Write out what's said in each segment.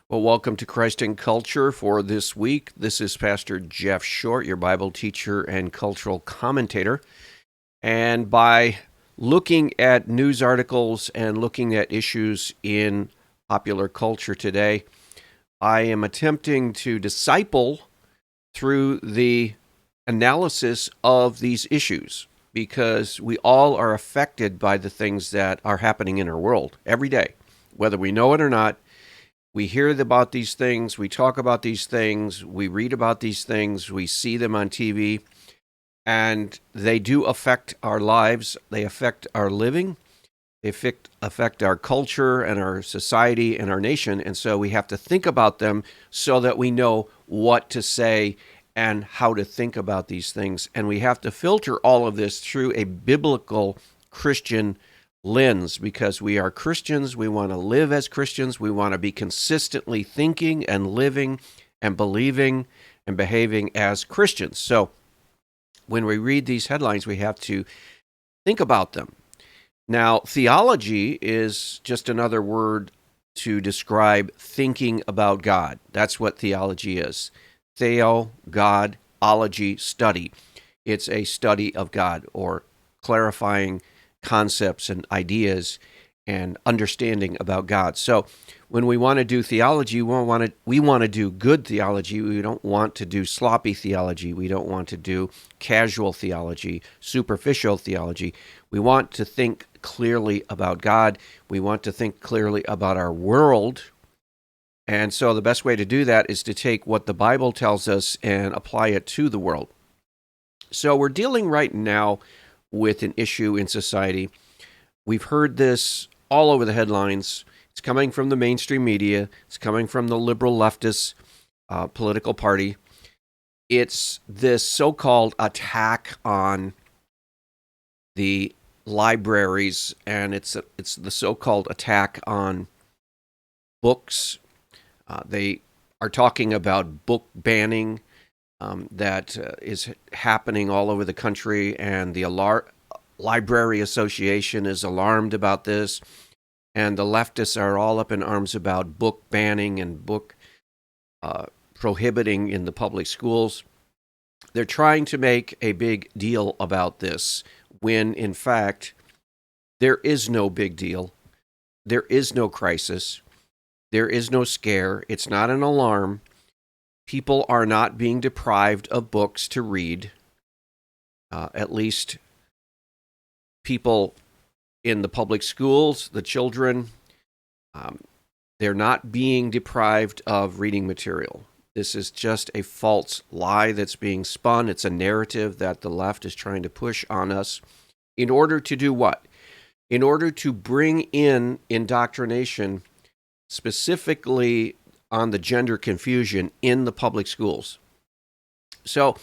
Well, welcome to Christ in Culture for this week. This is Pastor Jeff Short, your Bible teacher and cultural commentator. And by looking at news articles and looking at issues in popular culture today, I am attempting to disciple through the analysis of these issues because we all are affected by the things that are happening in our world every day, whether we know it or not. We hear about these things, we talk about these things, we read about these things, we see them on TV, and they do affect our lives. They affect our living, they affect our culture and our society and our nation. And so we have to think about them so that we know what to say and how to think about these things. And we have to filter all of this through a biblical Christian lens because we are Christians. We want to live as Christians. We want to be consistently thinking and living and believing and behaving as Christians. So when we read these headlines, we have to think about them. Now, theology is just another word to describe thinking about God. That's what theology is. Theo, God, ology, study. It's a study of God or clarifying concepts and ideas and understanding about God. So when we want to do theology, we want to do good theology. We don't want to do sloppy theology. We don't want to do casual theology, superficial theology. We want to think clearly about God. We want to think clearly about our world. And so the best way to do that is to take what the Bible tells us and apply it to the world. So we're dealing right now with an issue in society. We've heard this all over the headlines. It's coming from the mainstream media. It's coming from the liberal leftist political party. It's this so-called attack on the libraries, and it's the so-called attack on books. They are talking about book banning that is happening all over the country, and the Library Association is alarmed about this, and the leftists are all up in arms about book banning and book prohibiting in the public schools. They're trying to make a big deal about this when, in fact, there is no big deal. There is no crisis. There is no scare. It's not an alarm. People are not being deprived of books to read. At least people in the public schools, the children, they're not being deprived of reading material. This is just a false lie that's being spun. It's a narrative that the left is trying to push on us in order to do what? In order to bring in indoctrination specifically on the gender confusion in the public schools. So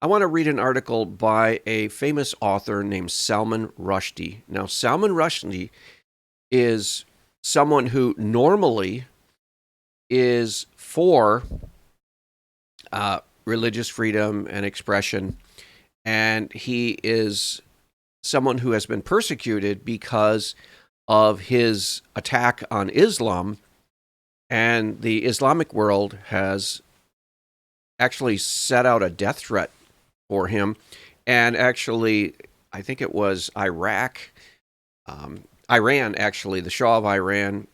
I want to read an article by a famous author named Salman Rushdie. Now, Salman Rushdie is someone who normally is for religious freedom and expression, and he is someone who has been persecuted because of his attack on Islam, and the Islamic world has actually set out a death threat for him, and actually, I think it was Iran, actually, the Shah of Iran,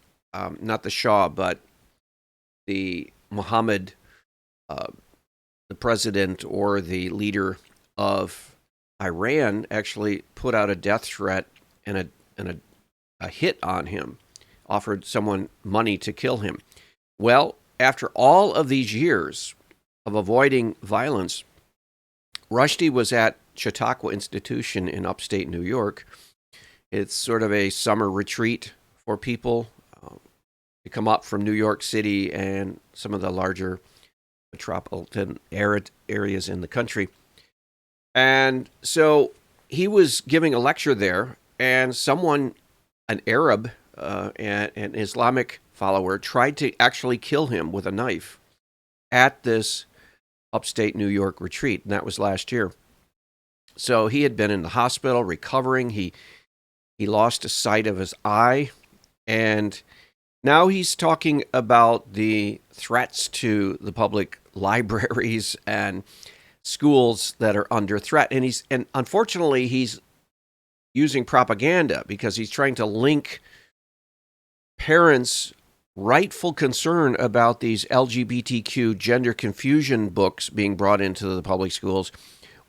not the Shah, but the Muhammad, the president or the leader of Iran, actually put out a death threat and a hit on him, offered someone money to kill him. Well, after all of these years of avoiding violence, Rushdie was at Chautauqua Institution in upstate New York. It's sort of a summer retreat for people to come up from New York City and some of the larger metropolitan areas in the country. And so he was giving a lecture there, and someone, an Arab, an Islamic follower, tried to actually kill him with a knife at this upstate New York retreat, and that was last year. So he had been in the hospital recovering. He lost a sight of his eye, and Now he's talking about the threats to the public libraries and schools that are under threat. And unfortunately he's using propaganda because he's trying to link parents' rightful concern about these LGBTQ gender confusion books being brought into the public schools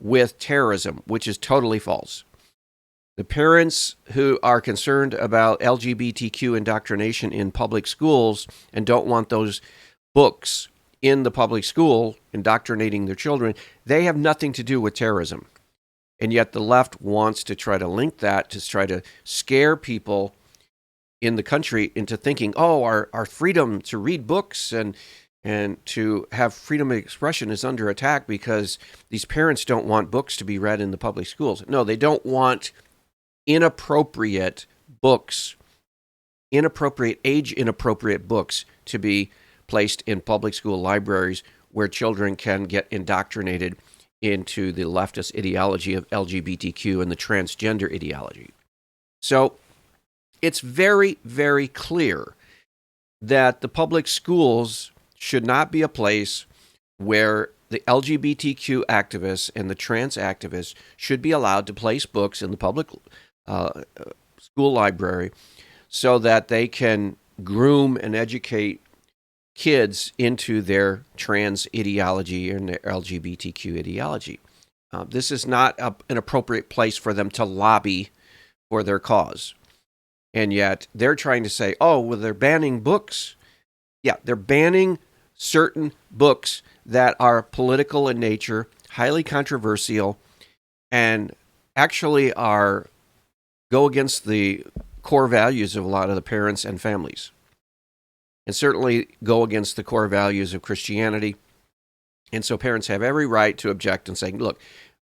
with terrorism, which is totally false. The parents who are concerned about LGBTQ indoctrination in public schools and don't want those books in the public school indoctrinating their children, they have nothing to do with terrorism. And yet the left wants to try to link that, to try to scare people in the country into thinking, oh, our freedom to read books and to have freedom of expression is under attack because these parents don't want books to be read in the public schools. No, they don't want inappropriate books, age-inappropriate books to be placed in public school libraries where children can get indoctrinated into the leftist ideology of LGBTQ and the transgender ideology. So it's very, very clear that the public schools should not be a place where the LGBTQ activists and the trans activists should be allowed to place books in the public school library so that they can groom and educate kids into their trans ideology and their LGBTQ ideology. This is not an appropriate place for them to lobby for their cause. And yet they're trying to say, oh, well, they're banning books. Yeah, they're banning certain books that are political in nature, highly controversial, and actually go against the core values of a lot of the parents and families, and certainly go against the core values of Christianity. And so parents have every right to object and saying, look,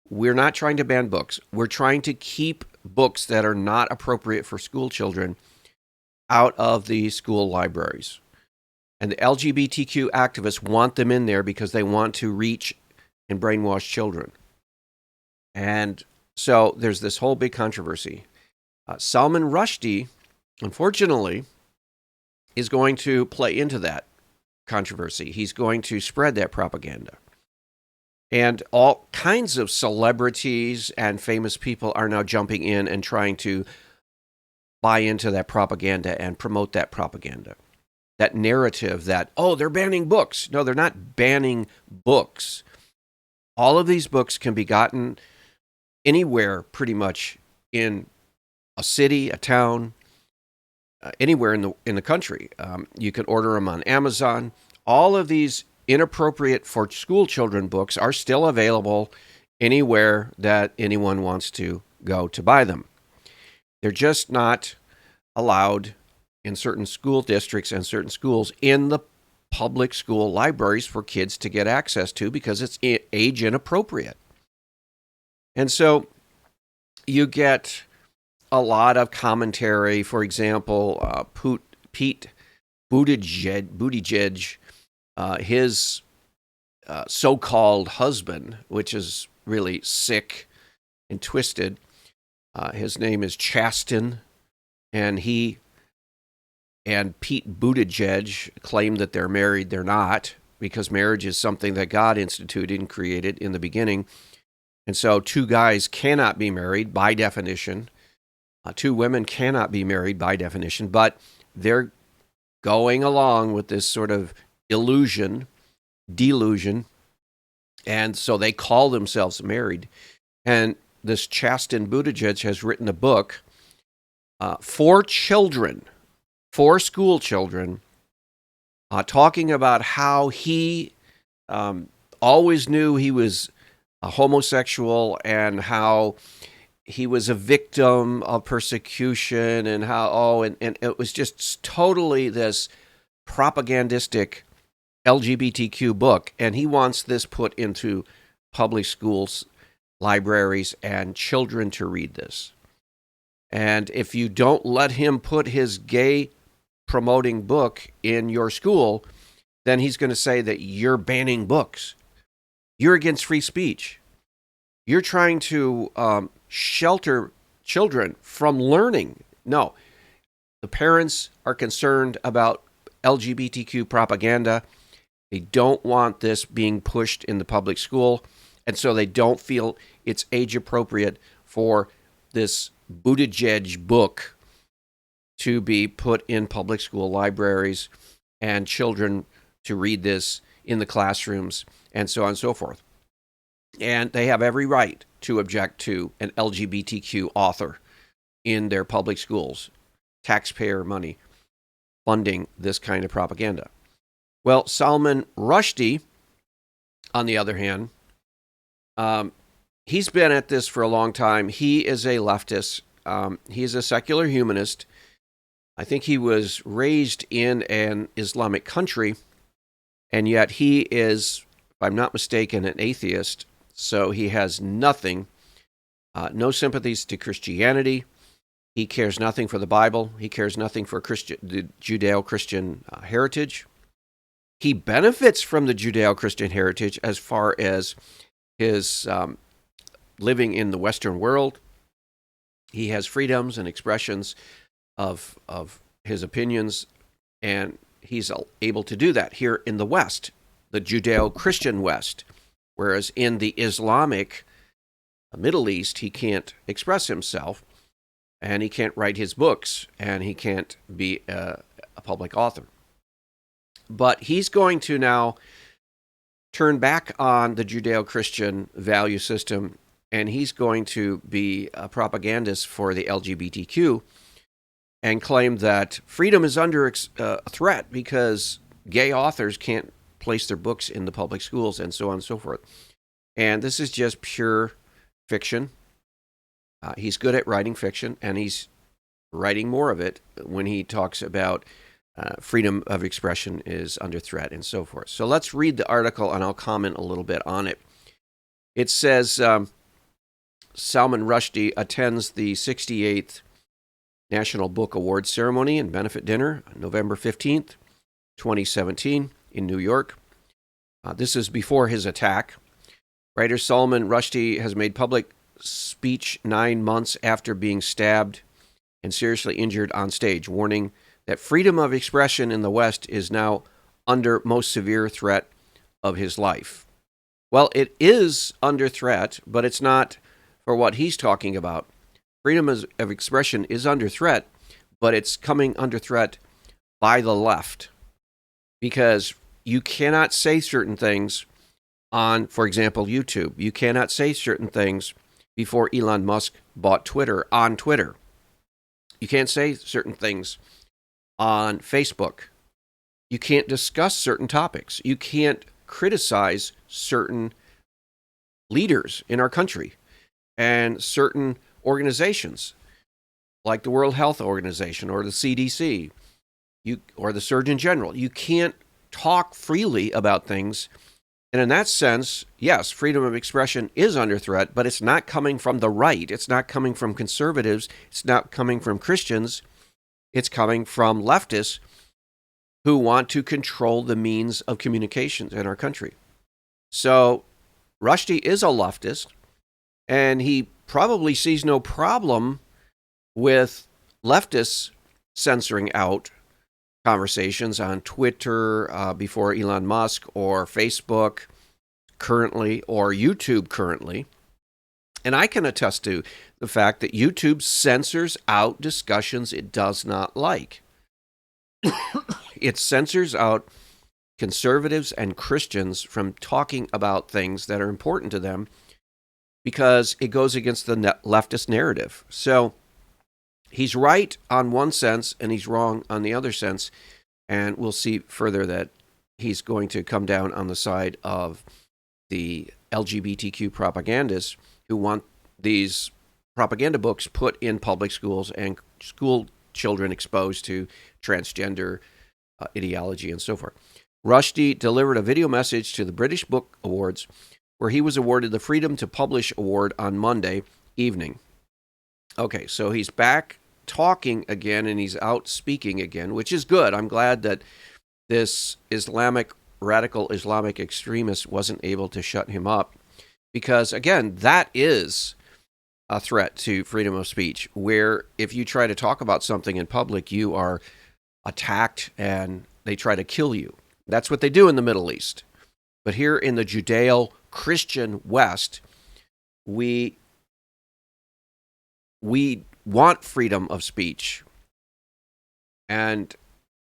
we're not trying to ban books. We're trying to keep books that are not appropriate for school children out of the school libraries. And the LGBTQ activists want them in there because they want to reach and brainwash children. And so there's this whole big controversy. Salman Rushdie, unfortunately, is going to play into that controversy. He's going to spread that propaganda. And all kinds of celebrities and famous people are now jumping in and trying to buy into that propaganda and promote that propaganda. That narrative that, oh, they're banning books. No, they're not banning books. All of these books can be gotten anywhere pretty much in a city, a town, anywhere in the country. You can order them on Amazon. All of these inappropriate for school children books are still available anywhere that anyone wants to go to buy them. They're just not allowed in certain school districts and certain schools in the public school libraries for kids to get access to because it's age inappropriate. And so you get a lot of commentary. For example, Pete Buttigieg, his so-called husband, which is really sick and twisted. His name is Chasten, and he and Pete Buttigieg claim that they're married. They're not, because marriage is something that God instituted and created in the beginning. And so two guys cannot be married by definition. Two women cannot be married by definition, but they're going along with this sort of delusion, and so they call themselves married. And this Chasten Buttigieg has written a book for children, for school children, talking about how he always knew he was a homosexual and how he was a victim of persecution and how, and it was just totally this propagandistic LGBTQ book. And he wants this put into public schools, libraries, and children to read this. And if you don't let him put his gay promoting book in your school, then he's going to say that you're banning books. You're against free speech. You're trying to shelter children from learning. No, The parents are concerned about LGBTQ propaganda. They don't want this being pushed in the public school, and so they don't feel it's age appropriate for this Buttigieg book to be put in public school libraries and children to read this in the classrooms and so on and so forth. And they have every right to object to an LGBTQ author in their public schools, taxpayer money funding this kind of propaganda. Well, Salman Rushdie, on the other hand, he's been at this for a long time. He is a leftist. He is a secular humanist. I think he was raised in an Islamic country, and yet he is, if I'm not mistaken, an atheist. So he has nothing, no sympathies to Christianity. He cares nothing for the Bible. He cares nothing for the Judeo-Christian heritage. He benefits from the Judeo-Christian heritage as far as his living in the Western world. He has freedoms and expressions of his opinions, and he's able to do that here in the West, the Judeo-Christian West, whereas in the Islamic Middle East, he can't express himself, and he can't write his books, and he can't be a public author. But he's going to now turn back on the Judeo-Christian value system, and he's going to be a propagandist for the LGBTQ and claim that freedom is under threat because gay authors can't place their books in the public schools and so on and so forth. And this is just pure fiction. He's good at writing fiction, and he's writing more of it when he talks about freedom of expression is under threat and so forth. So let's read the article, and I'll comment a little bit on it. It says Salman Rushdie attends the 68th National Book Awards ceremony and benefit dinner on November 15th, 2017 in New York. This is before his attack. Writer Salman Rushdie has made public speech 9 months after being stabbed and seriously injured on stage, warning that freedom of expression in the West is now under most severe threat of his life. Well, it is under threat, but it's not for what he's talking about. Freedom of expression is under threat, but it's coming under threat by the left, because you cannot say certain things on, for example, YouTube. You cannot say certain things before Elon Musk bought Twitter on Twitter. You can't say certain things on Facebook. You can't discuss certain topics. You can't criticize certain leaders in our country and certain organizations like the World Health Organization or the CDC or the Surgeon General. You can't talk freely about things. And in that sense, yes, freedom of expression is under threat, but it's not coming from the right. It's not coming from conservatives. It's not coming from Christians. It's coming from leftists who want to control the means of communications in our country. So Rushdie is a leftist, and he probably sees no problem with leftists censoring out conversations on Twitter before Elon Musk, or Facebook currently, or YouTube currently. And I can attest to the fact that YouTube censors out discussions it does not like. It censors out conservatives and Christians from talking about things that are important to them because it goes against the leftist narrative. So he's right on one sense and he's wrong on the other sense. And we'll see further that he's going to come down on the side of the LGBTQ propagandists who want these propaganda books put in public schools and school children exposed to transgender ideology and so forth. Rushdie delivered a video message to the British Book Awards where he was awarded the Freedom to Publish Award on Monday evening. Okay, so he's back talking again and he's out speaking again, which is good. I'm glad that this radical Islamic extremist wasn't able to shut him up because, again, that is a threat to freedom of speech, where if you try to talk about something in public, you are attacked and they try to kill you. That's what they do in the Middle East. But here in the Judeo-Christian West, we want freedom of speech. And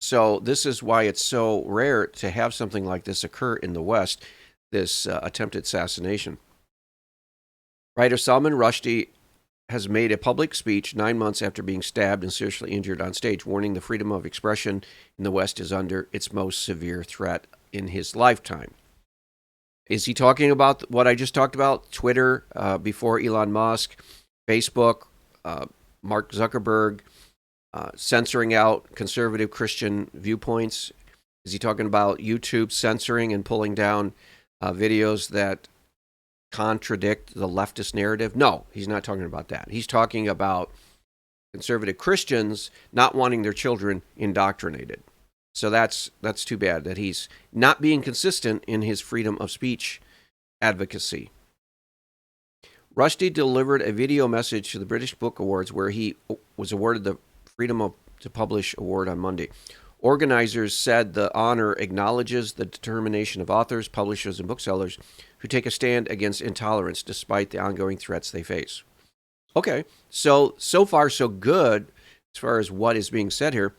so this is why it's so rare to have something like this occur in the West, this attempted assassination. Writer Salman Rushdie has made a public speech 9 months after being stabbed and seriously injured on stage, warning the freedom of expression in the West is under its most severe threat in his lifetime. Is he talking about what I just talked about? Twitter, before Elon Musk, Facebook, Mark Zuckerberg, censoring out conservative Christian viewpoints? Is he talking about YouTube censoring and pulling down videos that contradict the leftist narrative? No, he's not talking about that. He's talking about conservative Christians not wanting their children indoctrinated. So that's too bad that he's not being consistent in his freedom of speech advocacy. Rushdie delivered a video message to the British Book Awards where he was awarded the Freedom to Publish Award on Monday. Organizers said the honor acknowledges the determination of authors, publishers, and booksellers who take a stand against intolerance despite the ongoing threats they face. Okay, so far so good as far as what is being said here.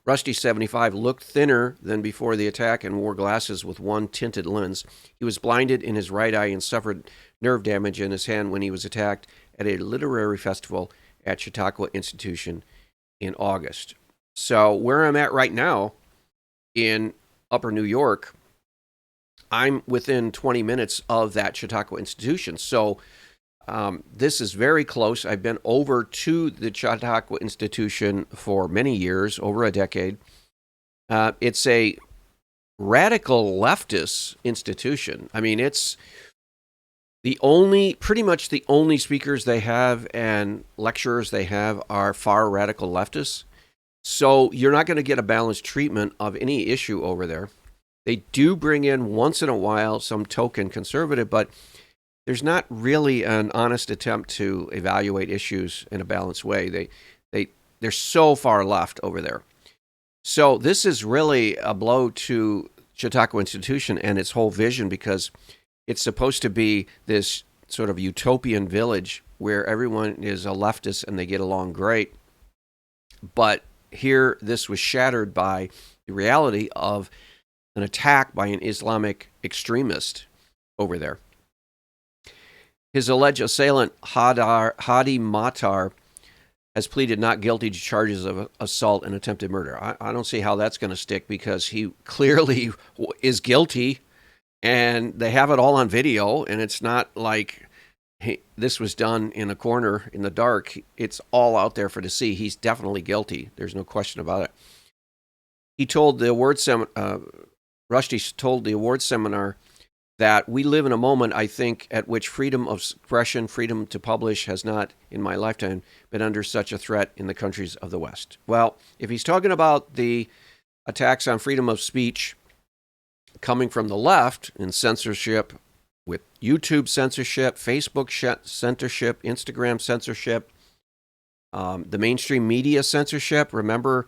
Rushdie, 75, looked thinner than before the attack and wore glasses with one tinted lens. He was blinded in his right eye and suffered nerve damage in his hand when he was attacked at a literary festival at Chautauqua Institution in August. So where I'm at right now in Upper New York, I'm within 20 minutes of that Chautauqua Institution. So this is very close. I've been over to the Chautauqua Institution for many years, over a decade. It's a radical leftist institution. I mean, it's pretty much the only speakers they have and lecturers they have are far radical leftists. So you're not going to get a balanced treatment of any issue over there. They do bring in once in a while some token conservative, but there's not really an honest attempt to evaluate issues in a balanced way. They're so far left over there. So this is really a blow to Chautauqua Institution and its whole vision, because it's supposed to be this sort of utopian village where everyone is a leftist and they get along great. But here, this was shattered by the reality of an attack by an Islamic extremist over there. His alleged assailant, Hadi Matar, has pleaded not guilty to charges of assault and attempted murder. I don't see how that's going to stick, because he clearly is guilty, and they have it all on video, and it's not like this was done in a corner in the dark. It's all out there for to see. He's definitely guilty. There's no question about it. He told the Rushdie told the award seminar that we live in a moment, I think, at which freedom of expression, freedom to publish has not, in my lifetime, been under such a threat in the countries of the West. Well, if he's talking about the attacks on freedom of speech coming from the left and censorship, with YouTube censorship, Facebook censorship, Instagram censorship, the mainstream media censorship. Remember,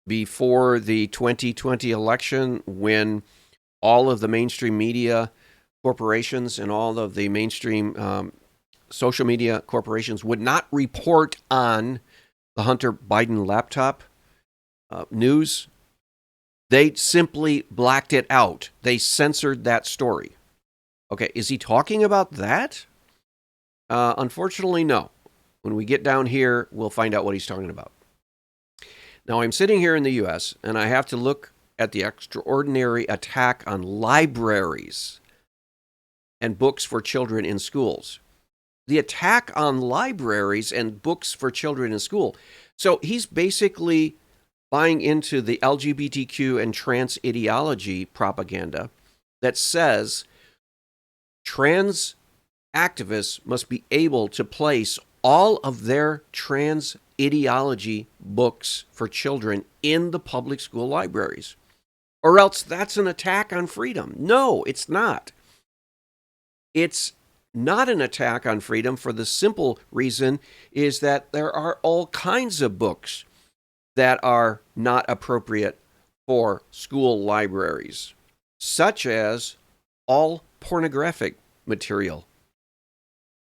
before the 2020 election, when all of the mainstream media corporations and all of the mainstream social media corporations would not report on the Hunter Biden laptop news, they simply blacked it out. They censored that story. Okay, is he talking about that? Unfortunately, no. When we get down here, we'll find out what he's talking about. Now, I'm sitting here in the U.S., and I have to look at the extraordinary attack on libraries and books for children in schools. The attack on libraries and books for children in school. So he's basically buying into the LGBTQ and trans ideology propaganda that says trans activists must be able to place all of their trans ideology books for children in the public school libraries, or else that's an attack on freedom. No, it's not. It's not an attack on freedom for the simple reason is that there are all kinds of books that are not appropriate for school libraries, such as all pornographic material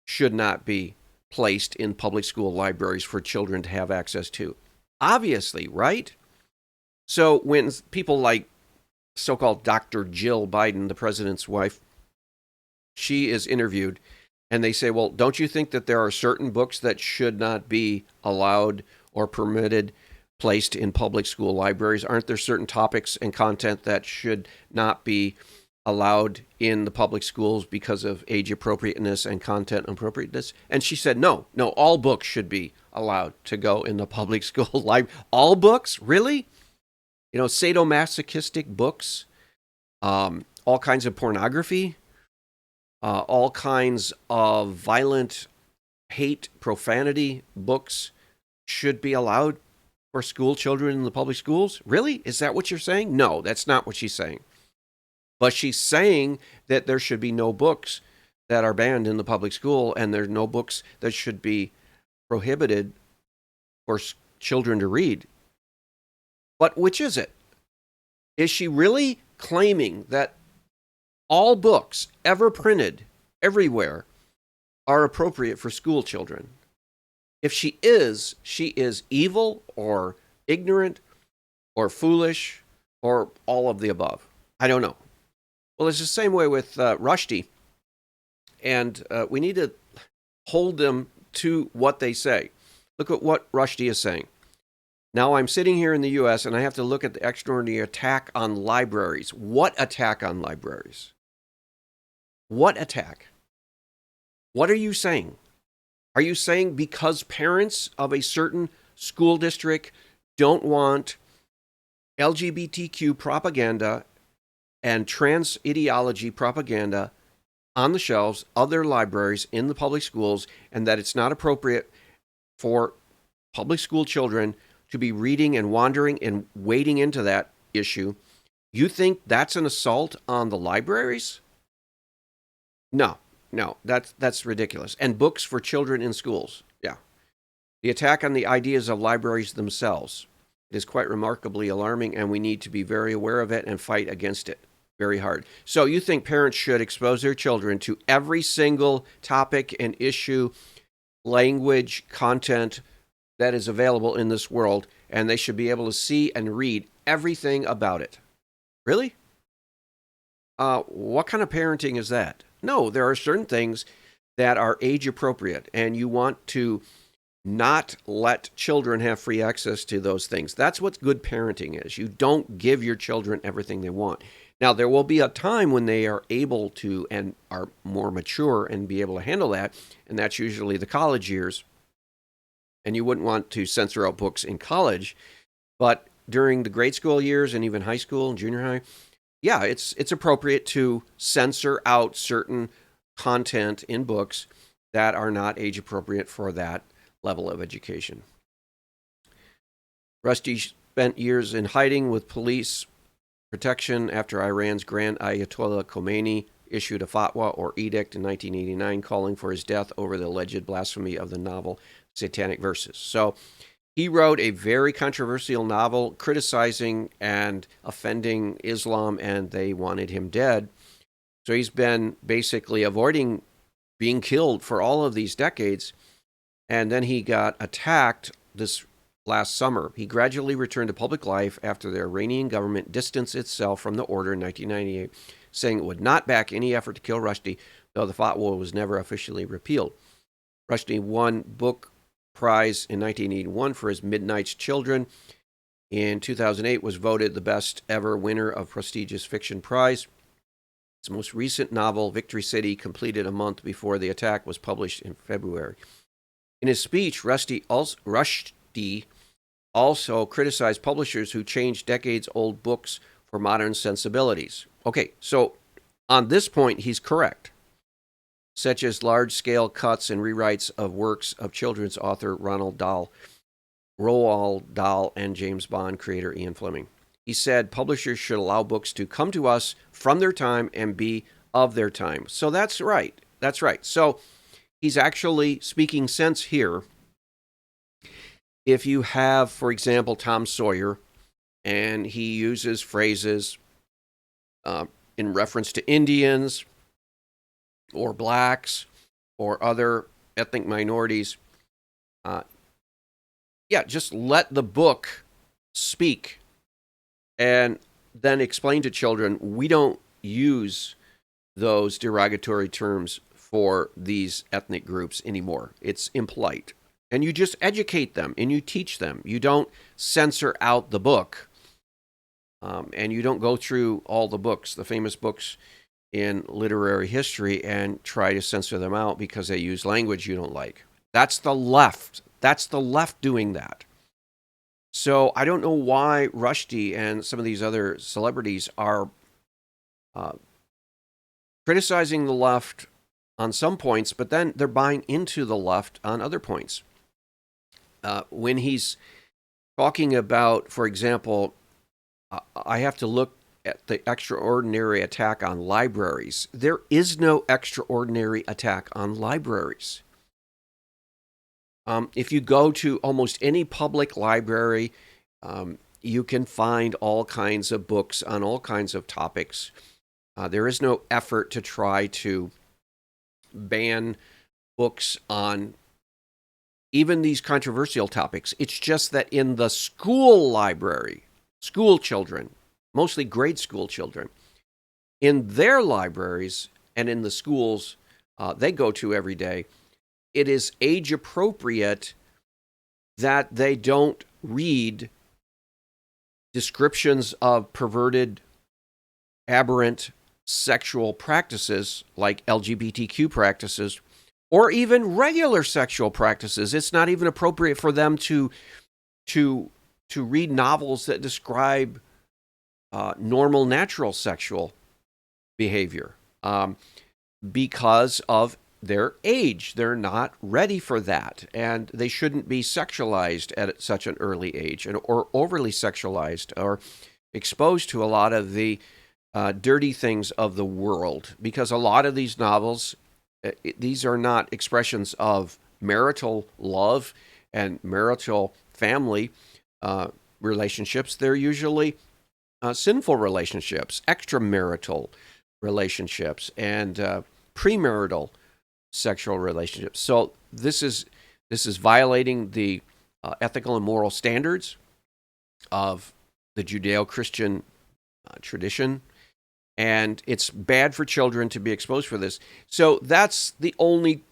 should not be placed in public school libraries for children to have access to. Obviously, right? So when people like so-called Dr. Jill Biden, the president's wife, she is interviewed, and they say, well, don't you think that there are certain books that should not be allowed or permitted placed in public school libraries? Aren't there certain topics and content that should not be allowed in the public schools because of age appropriateness and content appropriateness? And she said, no, all books should be allowed to go in the public school library. All books? Really? Sadomasochistic books, all kinds of pornography, all kinds of violent hate, profanity books should be allowed for school children in the public schools? Really? Is that what you're saying? No, that's not what she's saying. But she's saying that there should be no books that are banned in the public school, and there are no books that should be prohibited for children to read. But which is it? Is she really claiming that all books ever printed everywhere are appropriate for school children? If she is evil or ignorant or foolish or all of the above. I don't know. Well, it's the same way with Rushdie, and we need to hold them to what they say. Look at what Rushdie is saying. Now I'm sitting here in the U.S. and I have to look at the extraordinary attack on libraries. What attack on libraries? What attack? What are you saying? Are you saying because parents of a certain school district don't want LGBTQ propaganda and trans ideology propaganda on the shelves of their libraries in the public schools, and that it's not appropriate for public school children to be reading and wandering and wading into that issue? You think that's an assault on the libraries? No, that's ridiculous. And books for children in schools, yeah. The attack on the ideas of libraries themselves, it is quite remarkably alarming, and we need to be very aware of it and fight against it very hard. So you think parents should expose their children to every single topic and issue, language, content that is available in this world, and they should be able to see and read everything about it? Really? What kind of parenting is that? No, there are certain things that are age appropriate, and you want to not let children have free access to those things. That's what good parenting is. You don't give your children everything they want. Now, there will be a time when they are able to and are more mature and be able to handle that, and that's usually the college years. And you wouldn't want to censor out books in college, but during the grade school years and even high school and junior high, yeah, it's appropriate to censor out certain content in books that are not age appropriate for that level of education. Rushdie spent years in hiding with police protection after Iran's Grand Ayatollah Khomeini issued a fatwa or edict in 1989 calling for his death over the alleged blasphemy of the novel Satanic Verses. So he wrote a very controversial novel criticizing and offending Islam, and they wanted him dead. So he's been basically avoiding being killed for all of these decades. And then he got attacked this last summer. He gradually returned to public life after the Iranian government distanced itself from the order in 1998, saying it would not back any effort to kill Rushdie, though the fatwa was never officially repealed. Rushdie won book prize in 1981 for his Midnight's Children. In 2008 was voted the best ever winner of prestigious fiction prize. His most recent novel, Victory City, completed a month before the attack, was published in February. In his speech, Rushdie also criticized publishers who changed decades-old books for modern sensibilities. Okay, so on this point, he's correct, such as large-scale cuts and rewrites of works of children's author Roald Dahl, and James Bond creator Ian Fleming. He said publishers should allow books to come to us from their time and be of their time. So that's right. That's right. So he's actually speaking sense here. If you have, for example, Tom Sawyer, and he uses phrases in reference to Indians or blacks or other ethnic minorities, just let the book speak and then explain to children, we don't use those derogatory terms for these ethnic groups anymore. It's impolite. And you just educate them and you teach them. You don't censor out the book. And you don't go through all the books, the famous books in literary history, and try to censor them out because they use language you don't like. That's the left. That's the left doing that. So I don't know why Rushdie and some of these other celebrities are criticizing the left on some points, but then they're buying into the left on other points. When he's talking about, for example, I have to look at the extraordinary attack on libraries. There is no extraordinary attack on libraries. If you go to almost any public library, you can find all kinds of books on all kinds of topics. There is no effort to try to ban books on even these controversial topics. It's just that in the school library, school children, mostly grade school children, in their libraries and in the schools they go to every day, it is age appropriate that they don't read descriptions of perverted, aberrant sexual practices like LGBTQ practices, or even regular sexual practices. It's not even appropriate for them to read novels that describe normal, natural sexual behavior because of their age. They're not ready for that, and they shouldn't be sexualized at such an early age, or overly sexualized, or exposed to a lot of the dirty things of the world, because a lot of these novels, these are not expressions of marital love and marital family relationships. They're usually sinful relationships, extramarital relationships, and premarital sexual relationships. So this is violating the ethical and moral standards of the Judeo-Christian tradition, and it's bad for children to be exposed for this. So that's the only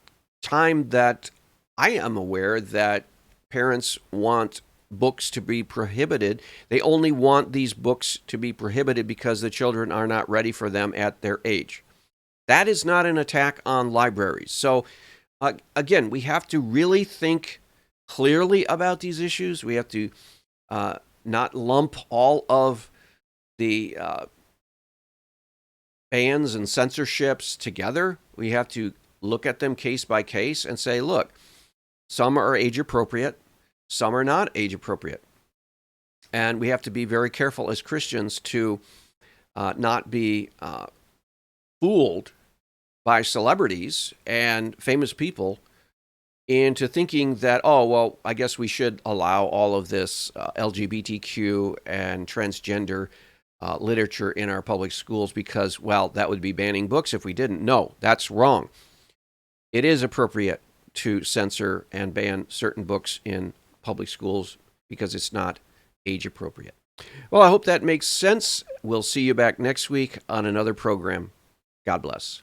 time that I am aware that parents want books to be prohibited. They only want these books to be prohibited because the children are not ready for them at their age. That is not an attack on libraries. So again, we have to really think clearly about these issues. We have to not lump all of the bans and censorships together. We have to look at them case by case and say, look, some are age appropriate, some are not age appropriate. And we have to be very careful as Christians to not be fooled by celebrities and famous people into thinking that, oh, well, I guess we should allow all of this LGBTQ and transgender literature in our public schools because, well, that would be banning books if we didn't. No, that's wrong. It is appropriate to censor and ban certain books in public schools because it's not age appropriate. Well, I hope that makes sense. We'll see you back next week on another program. God bless.